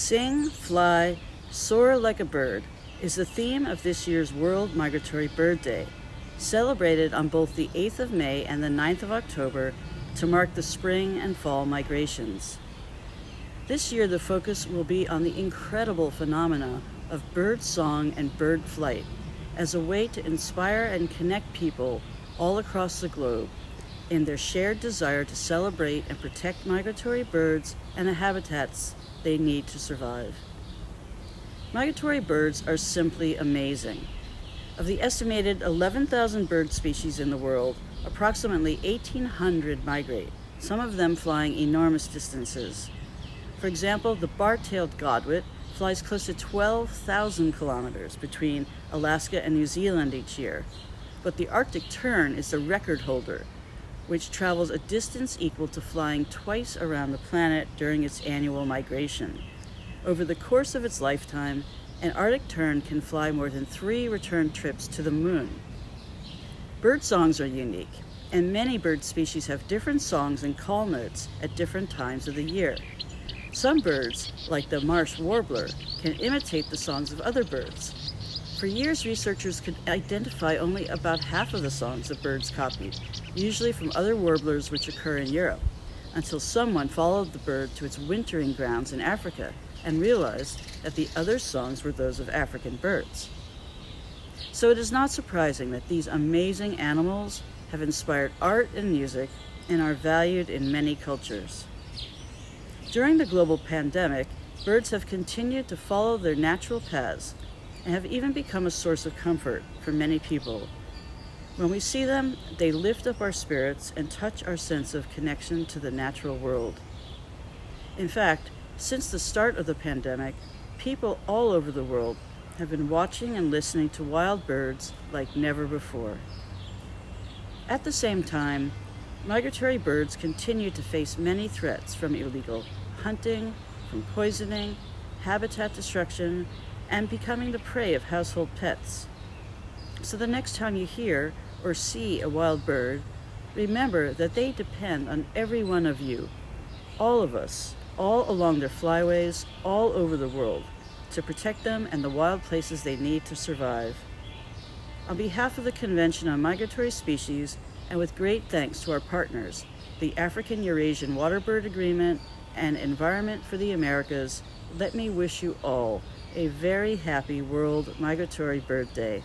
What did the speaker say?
Sing, fly, soar like a bird is the theme of this year's World Migratory Bird Day, celebrated on both the 8th of May and the 9th of October to mark the spring and fall migrations. This year the focus will be on the incredible phenomena of bird song and bird flight as a way to inspire and connect people all across the globe in their shared desire to celebrate and protect migratory birds and the habitats they need to survive. Migratory birds are simply amazing. Of the estimated 11,000 bird species in the world, approximately 1,800 migrate, some of them flying enormous distances. For example, the bar-tailed godwit flies close to 12,000 kilometers between Alaska and New Zealand each year. But the Arctic tern is the record holder, which travels a distance equal to flying twice around the planet during its annual migration. Over the course of its lifetime, an Arctic tern can fly more than 3 return trips to the moon. Bird songs are unique, and many bird species have different songs and call notes at different times of the year. Some birds, like the marsh warbler, can imitate the songs of other birds. For years, researchers could identify only about half of the songs that birds copied, usually from other warblers which occur in Europe, until someone followed the bird to its wintering grounds in Africa and realized that the other songs were those of African birds. So it is not surprising that these amazing animals have inspired art and music and are valued in many cultures. During the global pandemic, birds have continued to follow their natural paths and have even become a source of comfort for many people. When we see them, they lift up our spirits and touch our sense of connection to the natural world. In fact, since the start of the pandemic, people all over the world have been watching and listening to wild birds like never before. At the same time, migratory birds continue to face many threats from illegal hunting, from poisoning, habitat destruction, and becoming the prey of household pets. So the next time you hear or see a wild bird, remember that they depend on every one of you, all of us, all along their flyways, all over the world, to protect them and the wild places they need to survive. On behalf of the Convention on Migratory Species, and with great thanks to our partners, the African Eurasian Waterbird Agreement and Environment for the Americas, let me wish you all a very happy World Migratory Bird Day.